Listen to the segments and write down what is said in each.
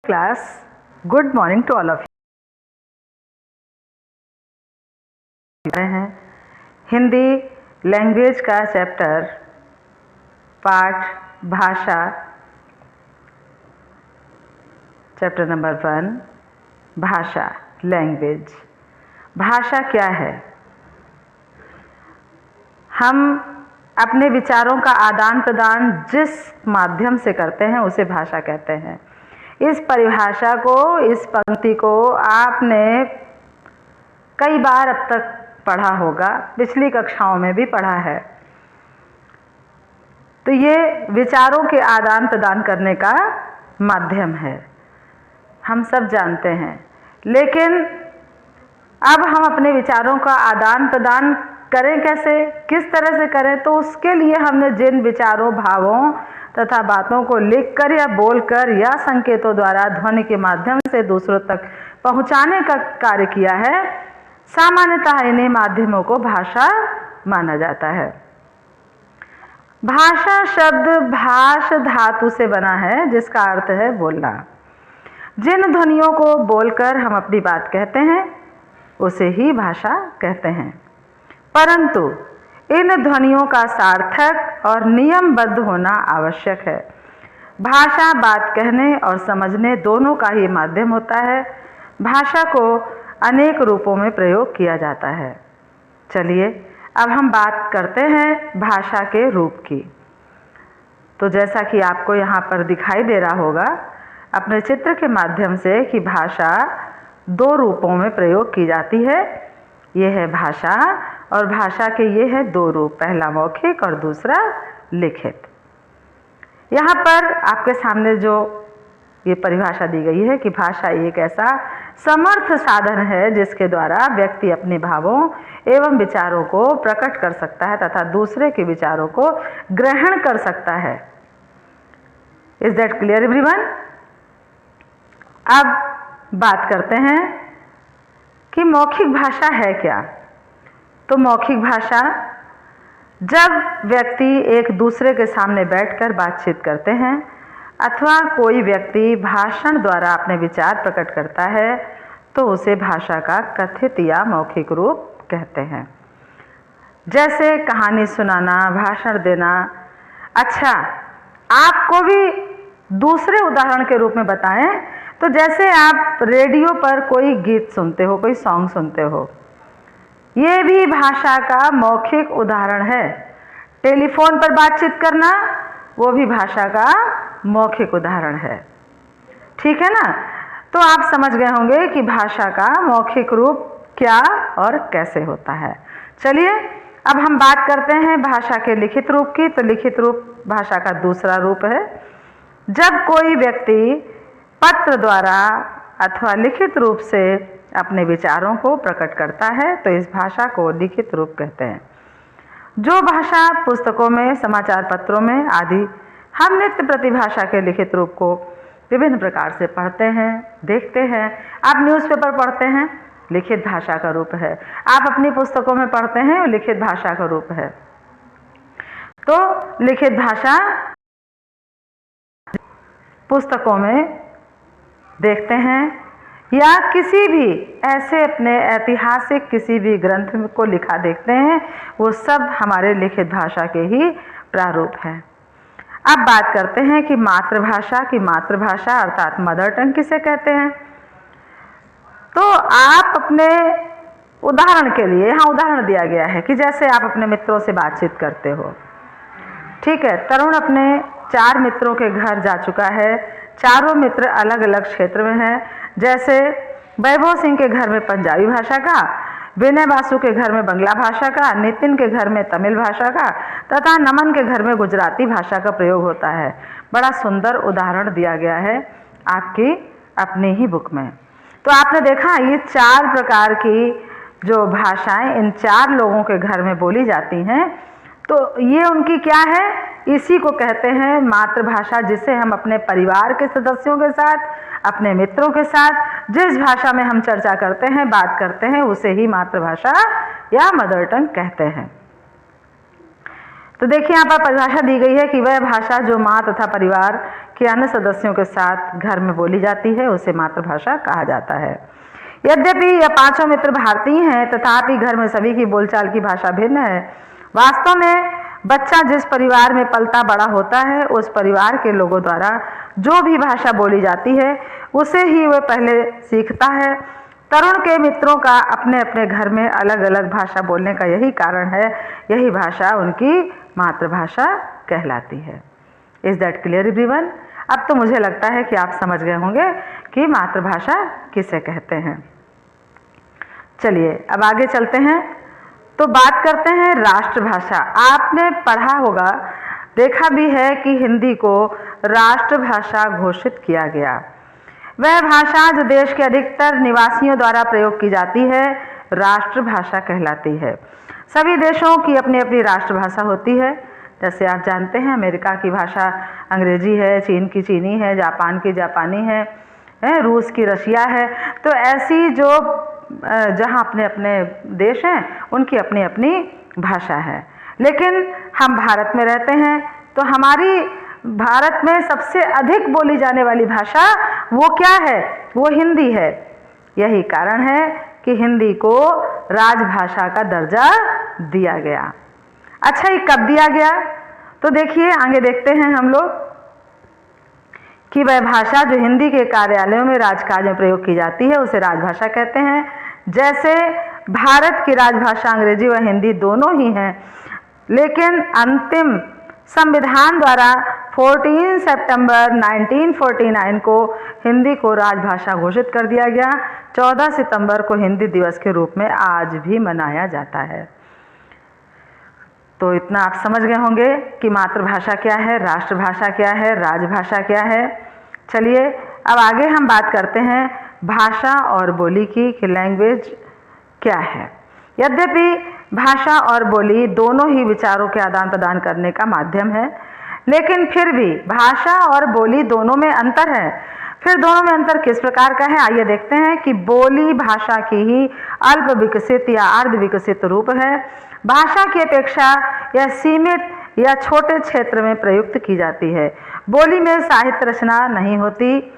Class, good morning to all of you। हैं Hindi language का chapter पाठ भाषा, चैप्टर नंबर 1 भाषा लैंग्वेज। भाषा क्या है? हम अपने विचारों का आदान प्रदान जिस माध्यम से करते हैं उसे भाषा कहते हैं। इस परिभाषा को, इस पंक्ति को आपने कई बार अब तक पढ़ा होगा, पिछली कक्षाओं में भी पढ़ा है। तो ये विचारों के आदान प्रदान करने का माध्यम है, हम सब जानते हैं। लेकिन अब हम अपने विचारों का आदान प्रदान करें कैसे, किस तरह से करें? तो उसके लिए हमने जिन विचारों, भावों तथा बातों को लिखकर या बोलकर या संकेतों द्वारा ध्वनि के माध्यम से दूसरों तक पहुंचाने का कार्य किया है, सामान्यतः इन्हीं माध्यमों को भाषा माना जाता है। भाषा शब्द भाष धातु से बना है, जिसका अर्थ है बोलना। जिन ध्वनियों को बोलकर हम अपनी बात कहते हैं उसे ही भाषा कहते हैं, परंतु इन ध्वनियों का सार्थक और नियमबद्ध होना आवश्यक है। भाषा बात कहने और समझने दोनों का ही माध्यम होता है। भाषा को अनेक रूपों में प्रयोग किया जाता है। चलिए अब हम बात करते हैं भाषा के रूप की। तो जैसा कि आपको यहाँ पर दिखाई दे रहा होगा अपने चित्र के माध्यम से कि भाषा 2 रूपों में प्रयोग की जाती है। ये है भाषा, और भाषा के ये है 2 रूप, पहला मौखिक और दूसरा लिखित। यहाँ पर आपके सामने जो ये परिभाषा दी गई है कि भाषा एक ऐसा समर्थ साधन है जिसके द्वारा व्यक्ति अपने भावों एवं विचारों को प्रकट कर सकता है तथा दूसरे के विचारों को ग्रहण कर सकता है। Is that clear everyone? अब बात करते हैं कि मौखिक भाषा है क्या। तो मौखिक भाषा जब व्यक्ति एक दूसरे के सामने बैठकर बातचीत करते हैं अथवा कोई व्यक्ति भाषण द्वारा अपने विचार प्रकट करता है तो उसे भाषा का कथित या मौखिक रूप कहते हैं। जैसे कहानी सुनाना, भाषण देना। अच्छा, आपको भी दूसरे उदाहरण के रूप में बताएं तो जैसे आप रेडियो पर कोई गीत सुनते हो, कोई सॉन्ग सुनते हो, ये भी भाषा का मौखिक उदाहरण है। टेलीफोन पर बातचीत करना वो भी भाषा का मौखिक उदाहरण है। ठीक है ना? तो आप समझ गए होंगे कि भाषा का मौखिक रूप क्या और कैसे होता है। चलिए अब हम बात करते हैं भाषा के लिखित रूप की। तो लिखित रूप भाषा का दूसरा रूप है। जब कोई व्यक्ति पत्र द्वारा अथवा लिखित रूप से अपने विचारों को प्रकट करता है तो इस भाषा को लिखित रूप कहते हैं। जो भाषा पुस्तकों में, समाचार पत्रों में आदि हम नित्य प्रति भाषा के लिखित रूप को विभिन्न प्रकार से पढ़ते हैं, देखते हैं। आप न्यूज़पेपर पढ़ते हैं, लिखित भाषा का रूप है। आप अपनी पुस्तकों में पढ़ते हैं, वो लिखित भाषा का रूप है। तो लिखित भाषा पुस्तकों में देखते हैं या किसी भी ऐसे अपने ऐतिहासिक किसी भी ग्रंथ को लिखा देखते हैं, वो सब हमारे लिखित भाषा के ही प्रारूप हैं। अब बात करते हैं कि मातृभाषा की। मातृभाषा अर्थात मदर टंग किसे कहते हैं। तो आप अपने उदाहरण के लिए यहाँ उदाहरण दिया गया है कि जैसे आप अपने मित्रों से बातचीत करते हो। ठीक है, तरुण अपने 4 मित्रों के घर जा चुका है। चारों मित्र अलग अलग क्षेत्र में हैं। जैसे वैभव सिंह के घर में पंजाबी भाषा का, विनय बासु के घर में बंगला भाषा का, नितिन के घर में तमिल भाषा का तथा नमन के घर में गुजराती भाषा का प्रयोग होता है। बड़ा सुंदर उदाहरण दिया गया है आपकी अपनी ही बुक में। तो आपने देखा ये 4 प्रकार की जो भाषाएं इन 4 लोगों के घर में बोली जाती हैं, तो ये उनकी क्या है? इसी को कहते हैं मातृभाषा, जिसे हम अपने परिवार के सदस्यों के साथ, अपने मित्रों के साथ जिस भाषा में हम चर्चा करते हैं, बात करते हैं, उसे ही मातृभाषा या मदर टंग कहते हैं। तो देखिए यहाँ पर परिभाषा दी गई है कि वह भाषा जो माँ तथा परिवार के अन्य सदस्यों के साथ घर में बोली जाती है उसे मातृभाषा कहा जाता है। यद्यपि यह पांचों मित्र भारतीय हैं तथापि घर में सभी की बोलचाल की भाषा भिन्न है। वास्तव में बच्चा जिस परिवार में पलता बड़ा होता है उस परिवार के लोगों द्वारा जो भी भाषा बोली जाती है उसे ही वह पहले सीखता है। तरुण के मित्रों का अपने अपने घर में अलग अलग भाषा बोलने का यही कारण है, यही भाषा उनकी मातृभाषा कहलाती है। Is that clear everyone? अब तो मुझे लगता है कि आप समझ गए होंगे कि मातृभाषा किसे कहते हैं। चलिए अब आगे चलते हैं, तो बात करते हैं राष्ट्रभाषा। आपने पढ़ा होगा, देखा भी है कि हिंदी को राष्ट्रभाषा घोषित किया गया। वह भाषा जो देश के अधिकतर निवासियों द्वारा प्रयोग की जाती है राष्ट्रभाषा कहलाती है। सभी देशों की अपनी अपनी राष्ट्रभाषा होती है। जैसे आप जानते हैं अमेरिका की भाषा अंग्रेजी है, चीन की चीनी है, जापान की जापानी है, रूस की रशिया है। तो ऐसी जो जहाँ अपने अपने देश हैं उनकी अपनी अपनी भाषा है। लेकिन हम भारत में रहते हैं तो हमारी भारत में सबसे अधिक बोली जाने वाली भाषा वो क्या है? वो हिंदी है। यही कारण है कि हिंदी को राजभाषा का दर्जा दिया गया। अच्छा, ये कब दिया गया? तो देखिए आगे देखते हैं हम लोग कि वह भाषा जो हिंदी के कार्यालयों में राजकाज में प्रयोग की जाती है उसे राजभाषा कहते हैं। जैसे भारत की राजभाषा अंग्रेजी व हिंदी दोनों ही हैं, लेकिन अंतिम संविधान द्वारा 14 सितंबर 1949 को हिंदी को राजभाषा घोषित कर दिया गया। 14 सितंबर को हिंदी दिवस के रूप में आज भी मनाया जाता है। तो इतना आप समझ गए होंगे कि मातृभाषा क्या है, राष्ट्रभाषा क्या है, राजभाषा क्या है। चलिए अब आगे हम बात करते हैं भाषा और बोली की कि लैंग्वेज क्या है। यद्यपि भाषा और बोली दोनों ही विचारों के आदान प्रदान करने का माध्यम है, लेकिन फिर भी भाषा और बोली दोनों में अंतर है। फिर दोनों में अंतर किस प्रकार का है, आइए देखते हैं कि बोली भाषा की ही अल्प विकसित या अर्ध विकसित रूप है। भाषा की अपेक्षा यह सीमित या छोटे क्षेत्र में प्रयुक्त की जाती है। बोली में साहित्य रचना नहीं होती।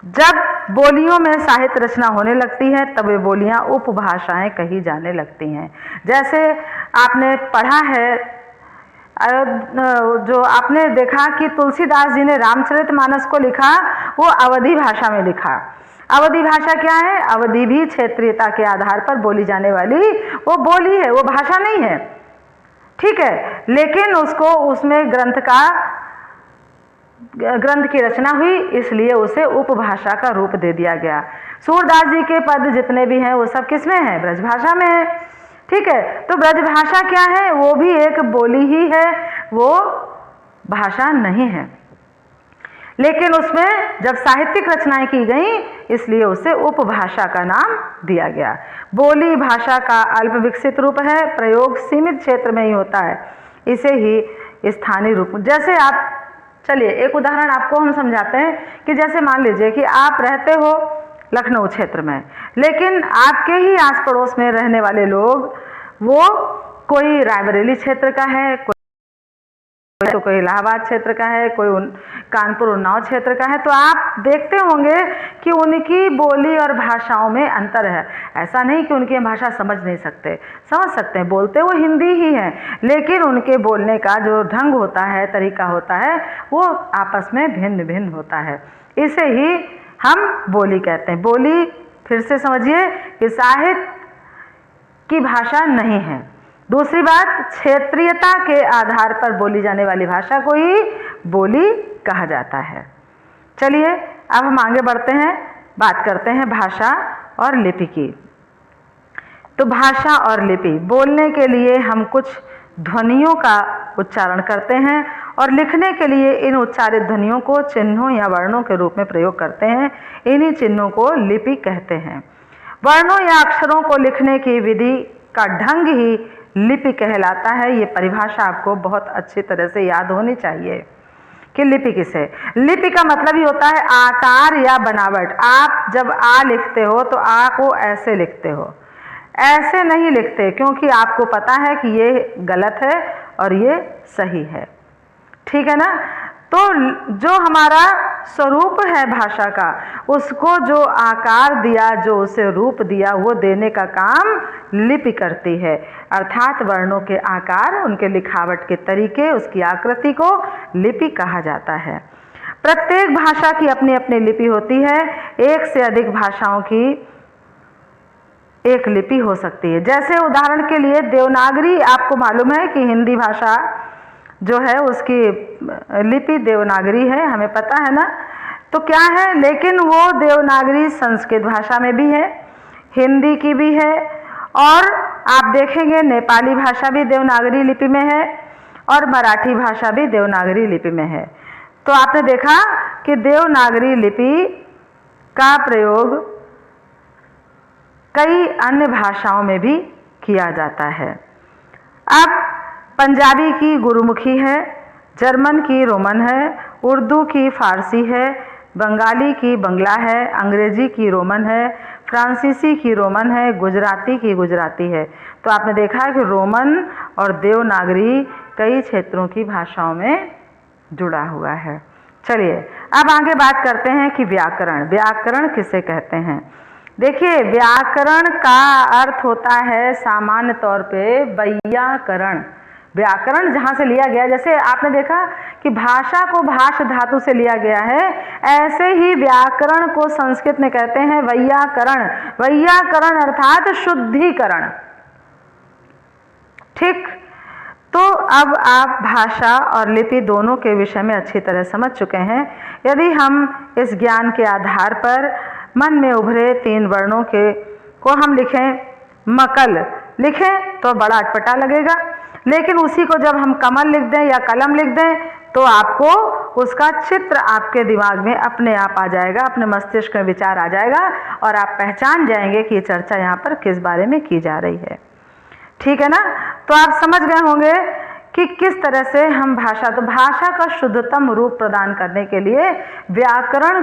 जब बोलियों में साहित्य रचना होने लगती है तब वे बोलियां उपभाषाएं कही जाने लगती हैं। जैसे आपने पढ़ा है, जो आपने देखा कि तुलसीदास जी ने रामचरितमानस को लिखा वो अवधी भाषा में लिखा। अवधी भाषा क्या है? अवधी भी क्षेत्रीयता के आधार पर बोली जाने वाली वो बोली है, वो भाषा नहीं है, ठीक है। लेकिन उसको उसमें ग्रंथ की रचना हुई, इसलिए उसे उपभाषा का रूप दे दिया गया। सूरदास जी के पद जितने भी हैं वो सब किसमें है? ब्रजभाषा में है, ठीक है। तो ब्रजभाषा क्या है? वो भी एक बोली ही है, वो भाषा नहीं है। लेकिन उसमें जब साहित्यिक रचनाएं की गई इसलिए उसे उपभाषा का नाम दिया गया। बोली भाषा का अल्प विकसित रूप है, प्रयोग सीमित क्षेत्र में ही होता है, इसे ही स्थानीय रूप। जैसे आप, चलिए एक उदाहरण आपको हम समझाते हैं कि जैसे मान लीजिए कि आप रहते हो लखनऊ क्षेत्र में, लेकिन आपके ही आस पड़ोस में रहने वाले लोग वो कोई रायबरेली क्षेत्र का है, कोई इलाहाबाद क्षेत्र का है, कोई कानपुर उन्नाव क्षेत्र का है। तो आप देखते होंगे कि उनकी बोली और भाषाओं में अंतर है। ऐसा नहीं कि उनकी भाषा समझ नहीं सकते, समझ सकते हैं, बोलते वो हिंदी ही है, लेकिन उनके बोलने का जो ढंग होता है, तरीका होता है, वो आपस में भिन्न भिन्न होता है। इसे ही हम बोली कहते हैं। बोली फिर से समझिए कि साहित्य की भाषा नहीं है। दूसरी बात, क्षेत्रीयता के आधार पर बोली जाने वाली भाषा को ही बोली कहा जाता है। चलिए अब हम आगे बढ़ते हैं, बात करते हैं भाषा और लिपि की। तो भाषा और लिपि, बोलने के लिए हम कुछ ध्वनियों का उच्चारण करते हैं और लिखने के लिए इन उच्चारित ध्वनियों को चिन्हों या वर्णों के रूप में प्रयोग करते हैं। इन्हीं चिन्हों को लिपि कहते हैं। वर्णों या अक्षरों को लिखने की विधि का ढंग ही लिपि कहलाता है। ये परिभाषा आपको बहुत अच्छी तरह से याद होनी चाहिए कि लिपि किसे। लिपि का मतलब ही होता है आकार या बनावट। आप जब आ लिखते हो तो आ को ऐसे लिखते हो, ऐसे नहीं लिखते, क्योंकि आपको पता है कि ये गलत है और ये सही है। ठीक है ना। तो जो हमारा स्वरूप है भाषा का, उसको जो आकार दिया, जो उसे रूप दिया, वो देने का काम लिपि करती है। अर्थात वर्णों के आकार, उनके लिखावट के तरीके, उसकी आकृति को लिपि कहा जाता है। प्रत्येक भाषा की अपनी अपनी लिपि होती है। एक से अधिक भाषाओं की एक लिपि हो सकती है। जैसे उदाहरण के लिए देवनागरी, आपको मालूम है कि हिंदी भाषा जो है उसकी लिपि देवनागरी है, हमें पता है ना। तो क्या है, लेकिन वो देवनागरी संस्कृत भाषा में भी है, हिंदी की भी है, और आप देखेंगे नेपाली भाषा भी देवनागरी लिपि में है और मराठी भाषा भी देवनागरी लिपि में है। तो आपने देखा कि देवनागरी लिपि का प्रयोग कई अन्य भाषाओं में भी किया जाता है। अब पंजाबी की गुरुमुखी है, जर्मन की रोमन है, उर्दू की फारसी है, बंगाली की बंगला है, अंग्रेजी की रोमन है, फ्रांसीसी की रोमन है, गुजराती की गुजराती है। तो आपने देखा कि रोमन और देवनागरी कई क्षेत्रों की भाषाओं में जुड़ा हुआ है। चलिए अब आगे बात करते हैं कि व्याकरण। व्याकरण किसे कहते हैं? देखिए, व्याकरण का अर्थ होता है सामान्य तौर पे वैयाकरण। व्याकरण जहाँ से लिया गया, जैसे आपने देखा कि भाषा को भाष धातु से लिया गया है, ऐसे ही व्याकरण को संस्कृत में कहते हैं वैयाकरण। वैयाकरण अर्थात शुद्धिकरण। ठीक, तो अब आप भाषा और लिपि दोनों के विषय में अच्छी तरह समझ चुके हैं। यदि हम इस ज्ञान के आधार पर मन में उभरे 3 वर्णों को हम लिखें, मकल लिखें तो बड़ा अटपटा लगेगा, लेकिन उसी को जब हम कमल लिख दें या कलम लिख दें तो आपको उसका चित्र आपके दिमाग में अपने आप आ जाएगा, अपने मस्तिष्क में विचार आ जाएगा और आप पहचान जाएंगे कि ये चर्चा यहाँ पर किस बारे में की जा रही है। ठीक है ना। तो आप समझ गए होंगे कि किस तरह से हम भाषा का शुद्धतम रूप प्रदान करने के लिए व्याकरण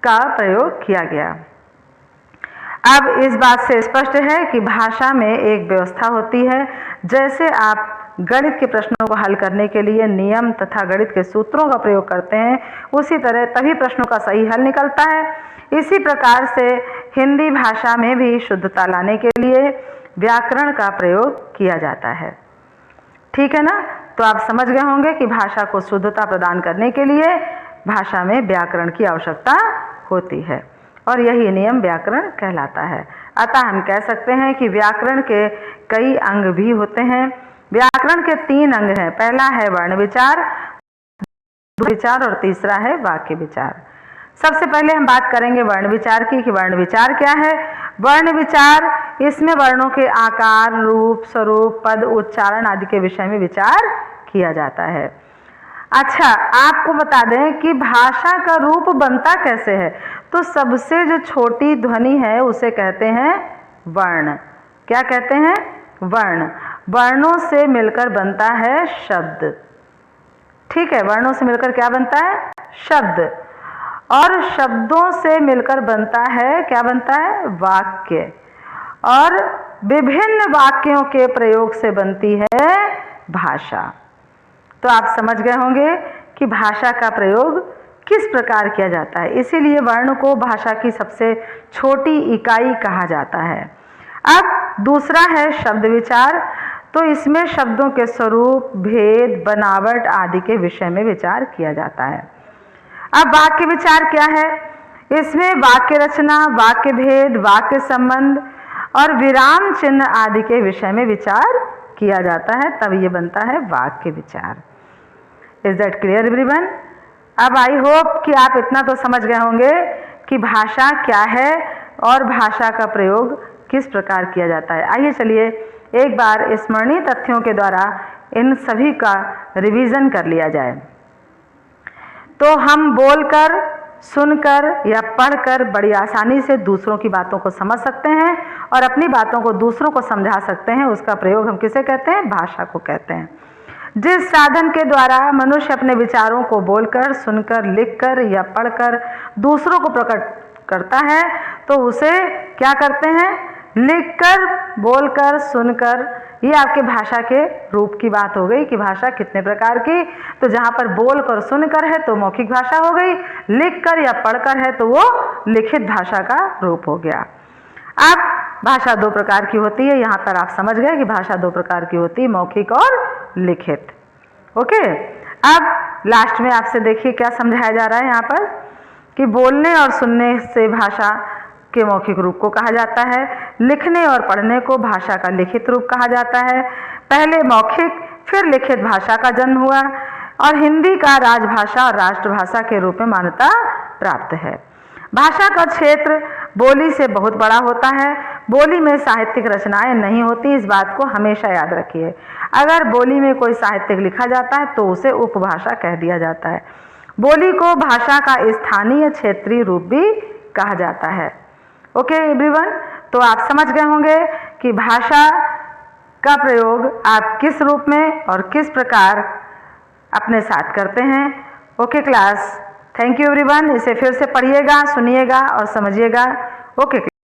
का प्रयोग किया गया। अब इस बात से स्पष्ट है कि भाषा में एक व्यवस्था होती है। जैसे आप गणित के प्रश्नों को हल करने के लिए नियम तथा गणित के सूत्रों का प्रयोग करते हैं, उसी तरह तभी प्रश्नों का सही हल निकलता है। इसी प्रकार से हिंदी भाषा में भी शुद्धता लाने के लिए व्याकरण का प्रयोग किया जाता है। ठीक है ना। तो आप समझ गए होंगे कि भाषा को शुद्धता प्रदान करने के लिए भाषा में व्याकरण की आवश्यकता होती है और यही नियम व्याकरण कहलाता है। अतः हम कह सकते हैं कि व्याकरण के कई अंग भी होते हैं। व्याकरण के 3 अंग हैं। पहला है वर्ण विचार, विचार और तीसरा है वाक्य विचार। सबसे पहले हम बात करेंगे वर्ण विचार की कि वर्ण विचार क्या है। वर्ण विचार, इसमें वर्णों के आकार, रूप, स्वरूप, पद, उच्चारण आदि के विषय में विचार किया जाता है। अच्छा, आपको बता दें कि भाषा का रूप बनता कैसे है। तो सबसे जो छोटी ध्वनि है उसे कहते हैं वर्ण। क्या कहते हैं? वर्ण। वर्णों से मिलकर बनता है शब्द। ठीक है, वर्णों से मिलकर क्या बनता है? शब्द। और शब्दों से मिलकर बनता है, क्या बनता है? वाक्य। और विभिन्न वाक्यों के प्रयोग से बनती है भाषा। तो आप समझ गए होंगे कि भाषा का प्रयोग किस प्रकार किया जाता है। इसीलिए वर्ण को भाषा की सबसे छोटी इकाई कहा जाता है। अब दूसरा है शब्द विचार। तो इसमें शब्दों के स्वरूप, भेद, बनावट आदि के विषय में विचार किया जाता है। अब वाक्य विचार क्या है? इसमें वाक्य रचना, वाक्य भेद, वाक्य संबंध और विराम चिन्ह आदि के विषय में विचार किया जाता है, तब ये बनता है वाक्य विचार। Is that clear everyone? अब आई होप कि आप इतना तो समझ गए होंगे कि भाषा क्या है और भाषा का प्रयोग किस प्रकार किया जाता है। आइए चलिए एक बार स्मरणीय तथ्यों के द्वारा इन सभी का रिवीजन कर लिया जाए। तो हम बोलकर, सुनकर या पढ़कर बड़ी आसानी से दूसरों की बातों को समझ सकते हैं और अपनी बातों को दूसरों को समझा सकते हैं। उसका प्रयोग हम किसे कहते हैं? भाषा को कहते हैं। जिस साधन के द्वारा मनुष्य अपने विचारों को बोलकर, सुनकर, लिखकर या पढ़कर दूसरों को प्रकट करता है तो उसे क्या करते हैं? लिखकर, बोलकर, सुनकर, ये आपके भाषा के रूप की बात हो गई कि भाषा कितने प्रकार की। तो जहाँ पर बोलकर, सुनकर है तो मौखिक भाषा हो गई, लिखकर या पढ़कर है तो वो लिखित भाषा का रूप हो गया। अब भाषा दो प्रकार की होती है, यहाँ पर आप समझ गए कि भाषा दो प्रकार की होती है, मौखिक और लिखित। ओके, अब लास्ट में आपसे देखिए क्या समझाया जा रहा है यहाँ पर कि बोलने और सुनने से भाषा के मौखिक रूप को कहा जाता है, लिखने और पढ़ने को भाषा का लिखित रूप कहा जाता है। पहले मौखिक फिर लिखित भाषा का जन्म हुआ और हिंदी का राजभाषा और राष्ट्रभाषा के रूप में मान्यता प्राप्त है। भाषा का क्षेत्र बोली से बहुत बड़ा होता है। बोली में साहित्यिक रचनाएं नहीं होती, इस बात को हमेशा याद रखिए। अगर बोली में कोई साहित्यिक लिखा जाता है तो उसे उपभाषा कह दिया जाता है। बोली को भाषा का स्थानीय क्षेत्रीय रूप भी कहा जाता है। ओके एवरीवन, तो आप समझ गए होंगे कि भाषा का प्रयोग आप किस रूप में और किस प्रकार अपने साथ करते हैं। Okay class, thank you everyone. इसे फिर से पढ़िएगा, सुनिएगा और समझिएगा। ओके।